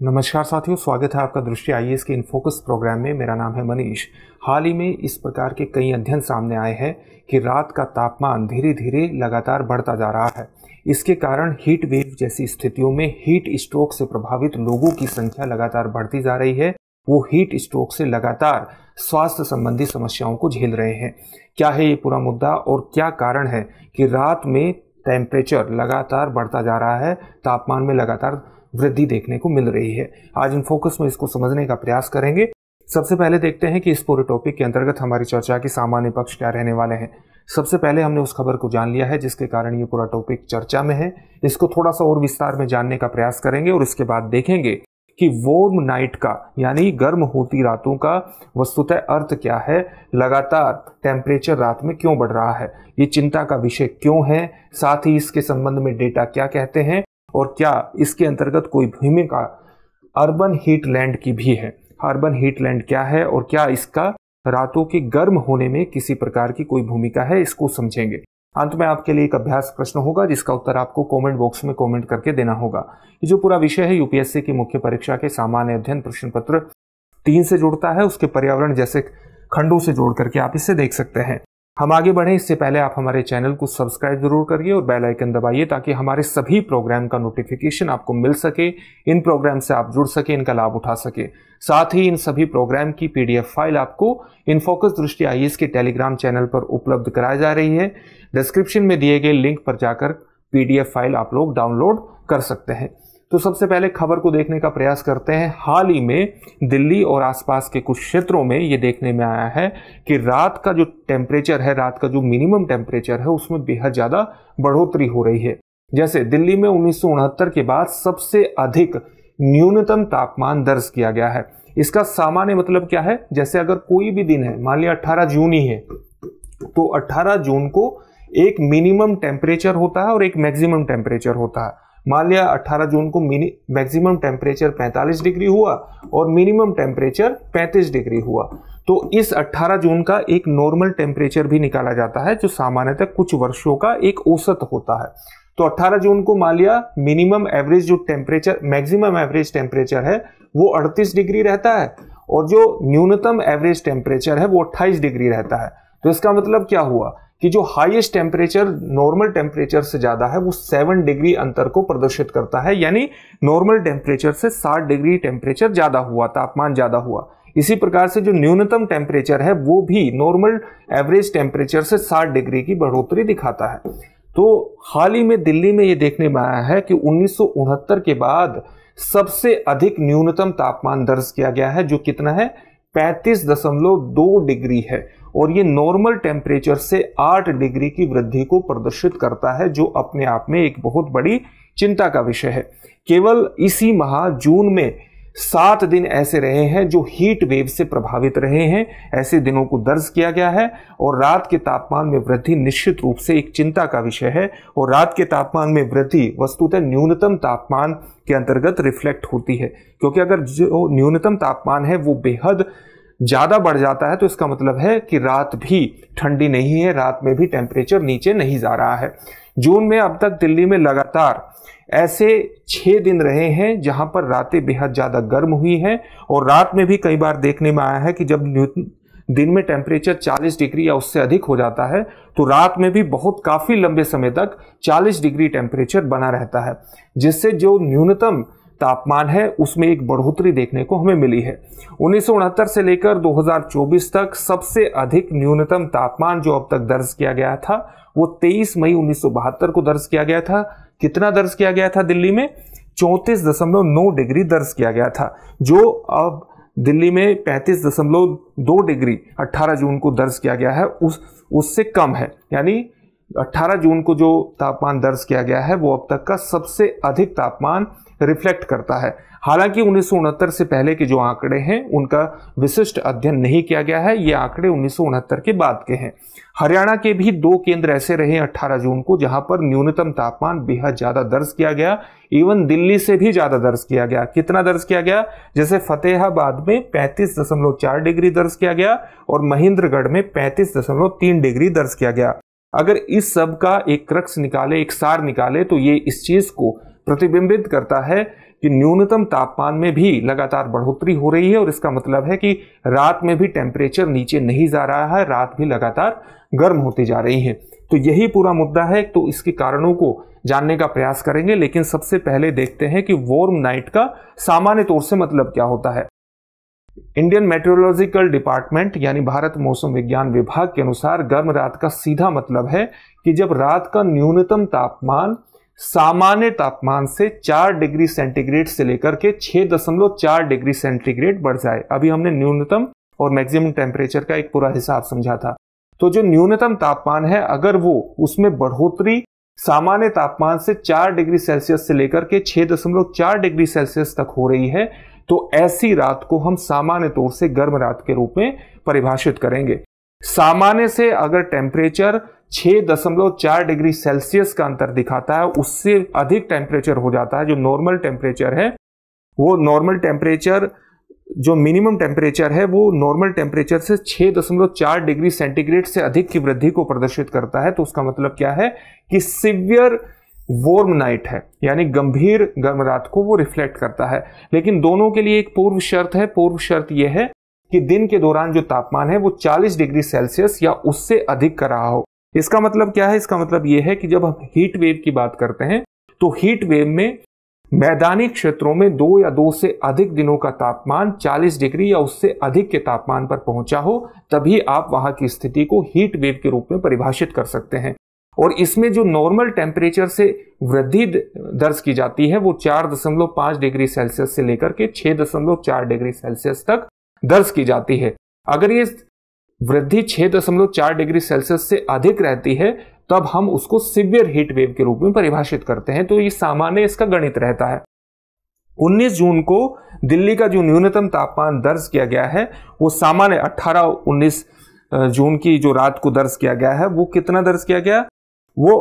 नमस्कार साथियों, स्वागत है आपका दृष्टि आईएएस के इन फोकस प्रोग्राम में। मेरा नाम है मनीष। हाल ही में इस प्रकार के कई अध्ययन सामने आए हैं कि रात का तापमान धीरे धीरे लगातार बढ़ता जा रहा है। इसके कारण हीट वेव जैसी स्थितियों में हीट स्ट्रोक से प्रभावित लोगों की संख्या लगातार बढ़ती जा रही है। वो हीट स्ट्रोक से लगातार स्वास्थ्य संबंधी समस्याओं को झेल रहे हैं। क्या है ये पूरा मुद्दा और क्या कारण है कि रात में टेम्परेचर लगातार बढ़ता जा रहा है, तापमान में लगातार वृद्धि देखने को मिल रही है। आज इन फोकस में इसको समझने का प्रयास करेंगे। सबसे पहले देखते हैं कि इस पूरे टॉपिक के अंतर्गत हमारी चर्चा के सामान्य पक्ष क्या रहने वाले हैं। सबसे पहले हमने उस खबर को जान लिया है जिसके कारण ये पूरा टॉपिक चर्चा में है। इसको थोड़ा सा और विस्तार में जानने का प्रयास करेंगे और इसके बाद देखेंगे कि वार्म नाइट का यानी गर्म होती रातों का वस्तुतः अर्थ क्या है, लगातार टेम्परेचर रात में क्यों बढ़ रहा है, ये चिंता का विषय क्यों है, साथ ही इसके संबंध में डेटा क्या कहते हैं और क्या इसके अंतर्गत कोई भूमिका अर्बन हीटलैंड की भी है। अर्बन हीटलैंड क्या है और क्या इसका रातों के गर्म होने में किसी प्रकार की कोई भूमिका है, इसको समझेंगे। अंत में आपके लिए एक अभ्यास प्रश्न होगा जिसका उत्तर आपको कमेंट बॉक्स में कमेंट करके देना होगा। ये जो पूरा विषय है यूपीएससी की मुख्य परीक्षा के सामान्य अध्ययन प्रश्न पत्र 3 से जुड़ता है, उसके पर्यावरण जैसे खंडों से जोड़ करके आप इसे देख सकते हैं। हम आगे बढ़ें इससे पहले आप हमारे चैनल को सब्सक्राइब जरूर करिए और बेल आइकन दबाइए ताकि हमारे सभी प्रोग्राम का नोटिफिकेशन आपको मिल सके, इन प्रोग्राम से आप जुड़ सके, इनका लाभ उठा सके। साथ ही इन सभी प्रोग्राम की पीडीएफ फाइल आपको इनफोकस दृष्टि आईएएस के टेलीग्राम चैनल पर उपलब्ध कराई जा रही है। डिस्क्रिप्शन में दिए गए लिंक पर जाकर पीडीएफ फाइल आप लोग डाउनलोड कर सकते हैं। तो सबसे पहले खबर को देखने का प्रयास करते हैं। हाल ही में दिल्ली और आसपास के कुछ क्षेत्रों में ये देखने में आया है कि रात का जो टेम्परेचर है, रात का जो मिनिमम टेम्परेचर है, उसमें बेहद ज़्यादा बढ़ोतरी हो रही है। जैसे दिल्ली में 1969 के बाद सबसे अधिक न्यूनतम तापमान दर्ज किया गया है। इसका सामान्य मतलब क्या है, जैसे अगर कोई भी दिन है, मान लिया 18 जून ही है, तो 18 जून को एक मिनिमम टेम्परेचर होता है और एक मैक्सिमम टेम्परेचर होता है। मान लिया 18 जून को मैक्सिमम टेम्परेचर 45 डिग्री हुआ और मिनिमम टेम्परेचर 35 डिग्री हुआ। तो इस 18 जून का एक नॉर्मल टेम्परेचर भी निकाला जाता है जो सामान्यतः कुछ वर्षों का एक औसत होता है। तो 18 जून को मान लिया मिनिमम एवरेज जो टेम्परेचर, मैक्सिमम एवरेज टेम्परेचर है वो 38 डिग्री रहता है और जो न्यूनतम एवरेज टेम्परेचर है वो 28 डिग्री रहता है। तो इसका मतलब क्या हुआ कि जो हाईएस्ट टेम्परेचर नॉर्मल टेम्परेचर से ज्यादा है वो 7 डिग्री अंतर को प्रदर्शित करता है, यानी नॉर्मल टेम्परेचर से 60 डिग्री टेम्परेचर ज्यादा हुआ, तापमान ज्यादा हुआ। इसी प्रकार से जो न्यूनतम टेम्परेचर है वो भी नॉर्मल एवरेज टेम्परेचर से 60 डिग्री की बढ़ोतरी दिखाता है। तो हाल ही में दिल्ली में ये देखने में आया है कि 1969 के बाद सबसे अधिक न्यूनतम तापमान दर्ज किया गया है, जो कितना है, 35.2 डिग्री है और ये नॉर्मल टेम्परेचर से 8 डिग्री की वृद्धि को प्रदर्शित करता है, जो अपने आप में एक बहुत बड़ी चिंता का विषय है। केवल इसी माह जून में 7 दिन ऐसे रहे हैं जो हीट वेव से प्रभावित रहे हैं। ऐसे दिनों को दर्ज किया गया है और रात के तापमान में वृद्धि निश्चित रूप से एक चिंता का विषय है। और रात के तापमान में वृद्धि वस्तुतः न्यूनतम तापमान के अंतर्गत रिफ्लेक्ट होती है, क्योंकि अगर जो न्यूनतम तापमान है वो बेहद ज्यादा बढ़ जाता है तो इसका मतलब है कि रात भी ठंडी नहीं है, रात में भी टेम्परेचर नीचे नहीं जा रहा है। जून में अब तक दिल्ली में लगातार ऐसे 6 दिन रहे हैं जहां पर रातें बेहद ज्यादा गर्म हुई हैं और रात में भी कई बार देखने में आया है कि जब दिन में टेम्परेचर 40 डिग्री या उससे अधिक हो जाता है तो रात में भी बहुत काफी लंबे समय तक 40 डिग्री टेम्परेचर बना रहता है, जिससे जो न्यूनतम तापमान है उसमें एक बढ़ोतरी देखने को हमें मिली है। 1969 से लेकर 2024 तक सबसे अधिक न्यूनतम तापमान जो अब तक दर्ज किया गया था वो 23 मई 1972 को दर्ज किया गया था। कितना दर्ज किया गया था दिल्ली में? 34.9 डिग्री दर्ज किया गया था, जो अब दिल्ली में 35.2 डिग्री 18 जून को दर्ज किया गया है उससे कम है। यानी 18 जून को जो तापमान दर्ज किया गया है वो अब तक का सबसे अधिक तापमान रिफ्लेक्ट करता है। हालांकि 1969 से पहले के जो आंकड़े हैं उनका विशिष्ट अध्ययन नहीं किया गया है, ये आंकड़े 1969 के बाद के हैं। हरियाणा के भी 2 केंद्र ऐसे रहे 18 जून को जहां पर न्यूनतम तापमान बेहद ज्यादा दर्ज किया गया, इवन दिल्ली से भी ज्यादा दर्ज किया गया। कितना दर्ज किया गया? जैसे फतेहाबाद में 35.4 डिग्री दर्ज किया गया और महेंद्रगढ़ में 35.3 डिग्री दर्ज किया गया। अगर इस सब का एक क्रक्स निकाले, एक सार निकाले, तो ये इस चीज को प्रतिबिंबित करता है कि न्यूनतम तापमान में भी लगातार बढ़ोतरी हो रही है और इसका मतलब है कि रात में भी टेम्परेचर नीचे नहीं जा रहा है, रात भी लगातार गर्म होती जा रही है। तो यही पूरा मुद्दा है। तो इसके कारणों को जानने का प्रयास करेंगे, लेकिन सबसे पहले देखते हैं कि वार्म नाइट का सामान्य तौर से मतलब क्या होता है। इंडियन मेट्रोलॉजिकल डिपार्टमेंट यानी भारत मौसम विज्ञान विभाग के अनुसार गर्म रात का सीधा मतलब है कि जब रात का न्यूनतम तापमान सामान्य तापमान से 4 डिग्री सेंटीग्रेड से लेकर के 6.4 डिग्री सेंटीग्रेड बढ़ जाए। अभी हमने न्यूनतम और मैक्सिमम टेम्परेचर का एक पूरा हिसाब समझा था। तो जो न्यूनतम तापमान है, अगर वो उसमें बढ़ोतरी सामान्य तापमान से 4 डिग्री सेल्सियस से लेकर के 6.4 डिग्री सेल्सियस तक हो रही है, तो ऐसी रात को हम सामान्य तौर से गर्म रात के रूप में परिभाषित करेंगे। सामान्य से अगर टेम्परेचर 6.4 डिग्री सेल्सियस का अंतर दिखाता है, उससे अधिक टेम्परेचर हो जाता है, जो नॉर्मल टेम्परेचर है, वो नॉर्मल टेम्परेचर जो मिनिमम टेम्परेचर है वो नॉर्मल टेम्परेचर से 6.4 डिग्री सेंटीग्रेड से अधिक की वृद्धि को प्रदर्शित करता है। तो उसका मतलब क्या है कि सिवियर वार्म नाइट है, यानी गंभीर गर्म रात को वो रिफ्लेक्ट करता है। लेकिन दोनों के लिए एक पूर्व शर्त है। पूर्व शर्त यह है कि दिन के दौरान जो तापमान है वो 40 डिग्री सेल्सियस या उससे अधिक का रहा हो। इसका मतलब क्या है? इसका मतलब यह है कि जब हम हीट वेव की बात करते हैं तो हीट वेव में मैदानी क्षेत्रों में 2 या 2 से अधिक दिनों का तापमान 40 डिग्री या उससे अधिक के तापमान पर पहुंचा हो, तभी आप वहां की स्थिति को हीट वेव के रूप में परिभाषित कर सकते हैं। और इसमें जो नॉर्मल टेम्परेचर से वृद्धि दर्ज की जाती है वो 4.5 डिग्री सेल्सियस से लेकर के 6.4 डिग्री सेल्सियस तक दर्ज की जाती है। अगर ये वृद्धि 6.4 डिग्री सेल्सियस से अधिक रहती है तब हम उसको सिवियर हीट वेव के रूप में परिभाषित करते हैं। तो ये सामान्य इसका गणित रहता है। 19 जून को दिल्ली का जो न्यूनतम तापमान दर्ज किया गया है वो सामान्य 18-19 जून की जो रात को दर्ज किया गया है वो कितना दर्ज किया गया? वो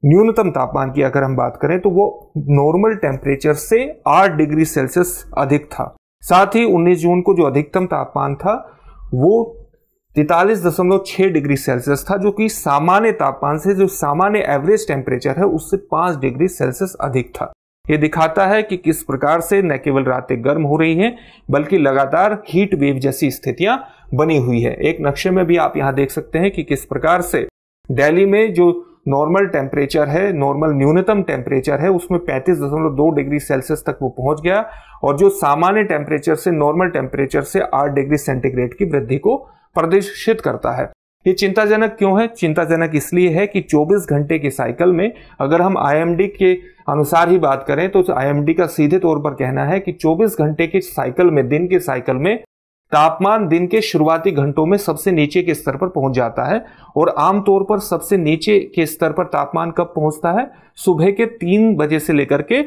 न्यूनतम तापमान की अगर हम बात करें तो वो नॉर्मल टेम्परेचर से 8 डिग्री सेल्सियस अधिक था। साथ ही 19 जून को जो अधिकतम तापमान था वो 43.6 डिग्री सेल्सियस था, जो कि सामान्य तापमान से जो सामान्य एवरेज टेम्परेचर है उससे 5 डिग्री सेल्सियस अधिक था। यह दिखाता है कि किस प्रकार से न केवल रातें गर्म हो रही हैं बल्कि लगातार हीट वेव जैसी स्थितियां बनी हुई है। एक नक्शे में भी आप यहां देख सकते हैं कि किस प्रकार से दिल्ली में जो नॉर्मल टेम्परेचर है, नॉर्मल न्यूनतम टेम्परेचर है, उसमें 35.2 डिग्री सेल्सियस तक वो पहुंच गया और जो सामान्य टेम्परेचर से नॉर्मल टेम्परेचर से 8 डिग्री सेंटीग्रेड की वृद्धि को प्रदर्शित करता है। ये चिंताजनक क्यों है? चिंताजनक इसलिए है कि 24 घंटे के साइकिल में अगर हम आईएमडी के अनुसार ही बात करें तो आईएमडी का सीधे तौर पर कहना है कि 24 घंटे के साइकिल में, दिन के साइकिल में तापमान दिन के शुरुआती घंटों में सबसे नीचे के स्तर पर पहुंच जाता है और आमतौर पर सबसे नीचे के स्तर पर तापमान कब पहुंचता है? सुबह के 3 बजे से लेकर के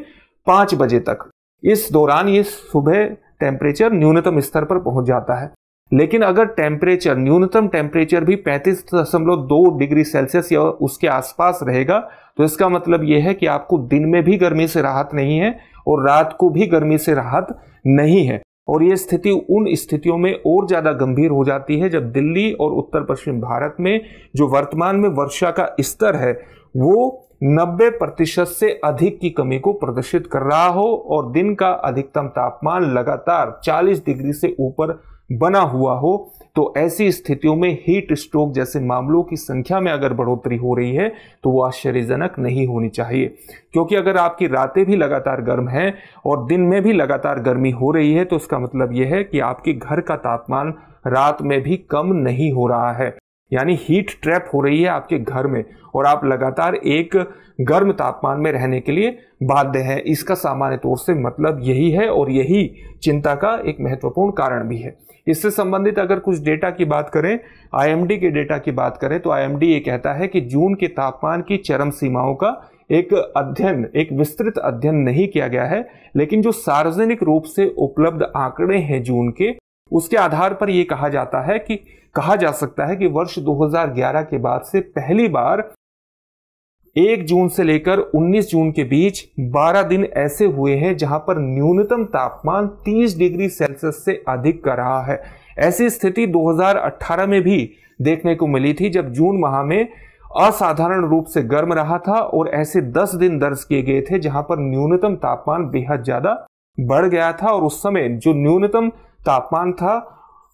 5 बजे तक। इस दौरान ये सुबह टेम्परेचर न्यूनतम स्तर पर पहुंच जाता है। लेकिन अगर टेम्परेचर, न्यूनतम टेम्परेचर भी 35.2 डिग्री सेल्सियस या उसके आसपास रहेगा तो इसका मतलब यह है कि आपको दिन में भी गर्मी से राहत नहीं है और रात को भी गर्मी से राहत नहीं है। और यह स्थिति उन स्थितियों में और ज्यादा गंभीर हो जाती है जब दिल्ली और उत्तर पश्चिम भारत में जो वर्तमान में वर्षा का स्तर है वो 90% से अधिक की कमी को प्रदर्शित कर रहा हो और दिन का अधिकतम तापमान लगातार 40 डिग्री से ऊपर बना हुआ हो। तो ऐसी स्थितियों में हीट स्ट्रोक जैसे मामलों की संख्या में अगर बढ़ोतरी हो रही है तो वो आश्चर्यजनक नहीं होनी चाहिए, क्योंकि अगर आपकी रातें भी लगातार गर्म हैं और दिन में भी लगातार गर्मी हो रही है तो इसका मतलब यह है कि आपके घर का तापमान रात में भी कम नहीं हो रहा है, यानी हीट ट्रैप हो रही है आपके घर में और आप लगातार एक गर्म तापमान में रहने के लिए बाध्य हैं। इसका सामान्य तौर से मतलब यही है और यही चिंता का एक महत्वपूर्ण कारण भी है। इससे संबंधित अगर कुछ डेटा की बात करें, आईएमडी के डेटा की बात करें तो आईएमडी ये कहता है कि जून के तापमान की चरम सीमाओं का एक विस्तृत अध्ययन नहीं किया गया है, लेकिन जो सार्वजनिक रूप से उपलब्ध आंकड़े हैं जून के, उसके आधार पर यह कहा जा सकता है कि वर्ष 2011 के बाद से पहली बार 1 जून से लेकर 19 जून के बीच 12 दिन ऐसे हुए हैं जहां पर न्यूनतम तापमान 30 डिग्री सेल्सियस से अधिक का रहा है। ऐसी स्थिति 2018 में भी देखने को मिली थी जब जून माह में असाधारण रूप से गर्म रहा था और ऐसे 10 दिन दर्ज किए गए थे जहां पर न्यूनतम तापमान बेहद ज्यादा बढ़ गया था और उस समय जो न्यूनतम तापमान था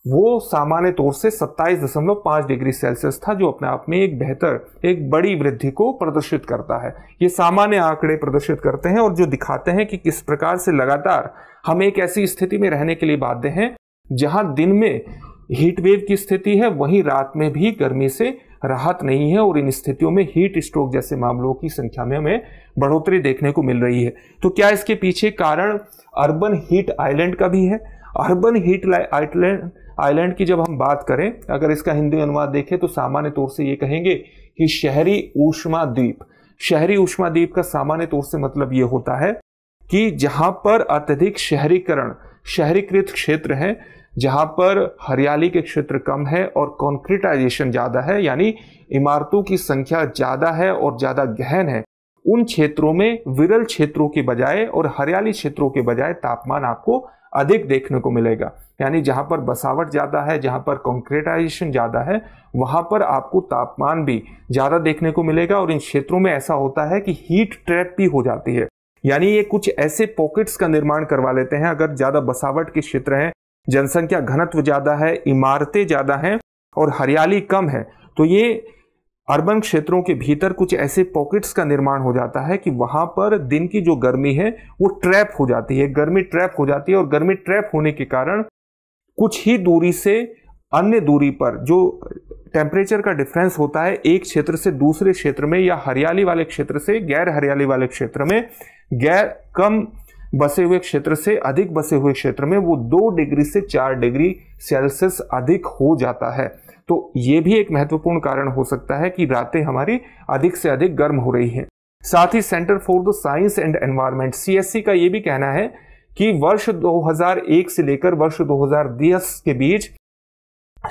वो सामान्य तौर से 27.5 डिग्री सेल्सियस था, जो अपने आप में एक बड़ी वृद्धि को प्रदर्शित करता है। ये सामान्य आंकड़े प्रदर्शित करते हैं और जो दिखाते हैं कि किस प्रकार से लगातार हम एक ऐसी स्थिति में रहने के लिए बाध्य हैं जहां दिन में हीट वेव की स्थिति है, वहीं रात में भी गर्मी से राहत नहीं है और इन स्थितियों में हीट स्ट्रोक जैसे मामलों की संख्या में हमें बढ़ोतरी देखने को मिल रही है। तो क्या इसके पीछे कारण अर्बन हीट आइलैंड का भी है? अर्बन हीट आइलैंड की जब हम बात करें, अगर इसका हिंदी अनुवाद देखें तो सामान्य तौर से ये कहेंगे कि शहरी ऊष्मा द्वीप। शहरी ऊष्मा द्वीप का सामान्य तौर से मतलब ये होता है कि जहां पर अत्यधिक शहरीकृत क्षेत्र है, जहां पर हरियाली के क्षेत्र कम है और कॉन्क्रीटाइजेशन ज्यादा है, यानी इमारतों की संख्या ज्यादा है और ज्यादा गहन है, उन क्षेत्रों में विरल क्षेत्रों के बजाय और हरियाली क्षेत्रों के बजाय तापमान आपको अधिक देखने को मिलेगा। यानी जहां पर बसावट ज्यादा है, जहां पर कॉन्क्रीटाइजेशन ज्यादा है, वहां पर आपको तापमान भी ज्यादा देखने को मिलेगा और इन क्षेत्रों में ऐसा होता है कि हीट ट्रैप भी हो जाती है। यानी ये कुछ ऐसे पॉकेट्स का निर्माण करवा लेते हैं। अगर ज्यादा बसावट के क्षेत्र हैं, जनसंख्या घनत्व ज्यादा है, इमारतें ज्यादा हैं और हरियाली कम है, तो ये अर्बन क्षेत्रों के भीतर कुछ ऐसे पॉकेट्स का निर्माण हो जाता है कि वहां पर दिन की जो गर्मी है वो ट्रैप हो जाती है, गर्मी ट्रैप हो जाती है और गर्मी ट्रैप होने के कारण कुछ ही दूरी से अन्य दूरी पर जो टेम्परेचर का डिफरेंस होता है एक क्षेत्र से दूसरे क्षेत्र में या हरियाली वाले क्षेत्र से गैर हरियाली वाले क्षेत्र में, गैर कम बसे हुए क्षेत्र से अधिक बसे हुए क्षेत्र में, वो 2 डिग्री से 4 डिग्री सेल्सियस अधिक हो जाता है। तो ये भी एक महत्वपूर्ण कारण हो सकता है कि रातें हमारी अधिक से अधिक गर्म हो रही हैं। साथ ही Centre for the Science and Environment CSE का ये भी कहना है कि वर्ष 2001 से लेकर वर्ष 2010 के बीच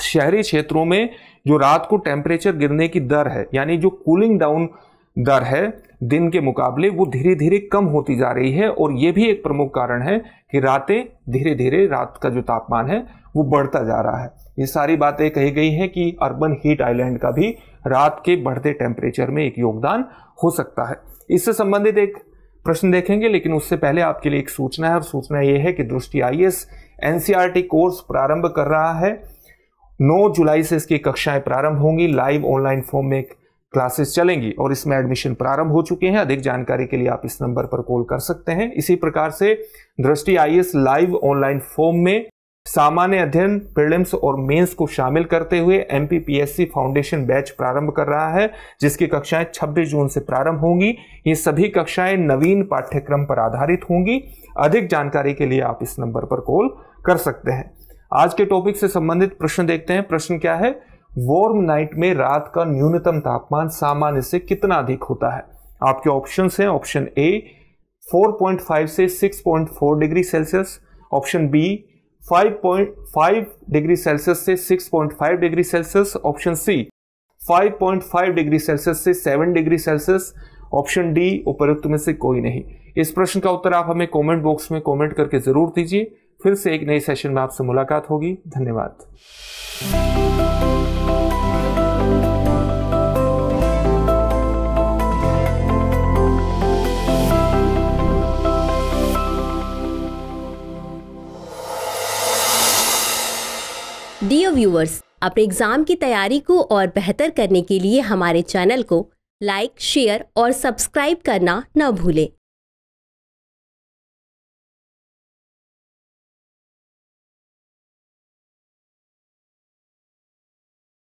शहरी क्षेत्रों में जो रात को टेम्परेचर गिरने की दर है, यानी जो कूलिंग डाउन दर है दिन के मुकाबले, वो धीरे धीरे कम होती जा रही है और ये भी एक प्रमुख कारण है कि रातें धीरे धीरे रात का जो तापमान है वो बढ़ता जा रहा है। ये सारी बातें कही गई हैं कि अर्बन हीट आइलैंड का भी रात के बढ़ते टेम्परेचर में एक योगदान हो सकता है। इससे संबंधित एक प्रश्न देखेंगे, लेकिन उससे पहले आपके लिए एक सूचना है और सूचना ये है कि दृष्टि IAS NCERT कोर्स प्रारंभ कर रहा है। 9 जुलाई से इसकी कक्षाएं प्रारंभ होंगी, लाइव ऑनलाइन फॉर्म में क्लासेस चलेंगी और इसमें एडमिशन प्रारंभ हो चुके हैं। अधिक जानकारी के लिए आप इस नंबर पर कॉल कर सकते हैं। इसी प्रकार से दृष्टि IAS लाइव ऑनलाइन फॉर्म में सामान्य अध्ययन, प्रीलिम्स और मेंस को शामिल करते हुए MPPSC फाउंडेशन बैच प्रारंभ कर रहा है, जिसकी कक्षाएं 26 जून से प्रारंभ होंगी। ये सभी कक्षाएं नवीन पाठ्यक्रम पर आधारित होंगी। अधिक जानकारी के लिए आप इस नंबर पर कॉल कर सकते हैं। आज के टॉपिक से संबंधित प्रश्न देखते हैं। प्रश्न क्या है? वार्म नाइट में रात का न्यूनतम तापमान सामान्य से कितना अधिक होता है? आपके ऑप्शंस हैं। ऑप्शन A 4.5 से 6.4 degree Celsius, option B 5.5 degree Celsius से 6.5 degree Celsius, option C 5.5 degree Celsius से 7 डिग्री सेल्सियस, ऑप्शन D उपरोक्त में से कोई नहीं। इस प्रश्न का उत्तर आप हमें कमेंट बॉक्स में कमेंट करके जरूर दीजिए। फिर से एक नए सेशन में आपसे मुलाकात होगी। धन्यवाद। डियर व्यूअर्स, अपने एग्जाम की तैयारी को और बेहतर करने के लिए हमारे चैनल को लाइक, शेयर और सब्सक्राइब करना न भूलें।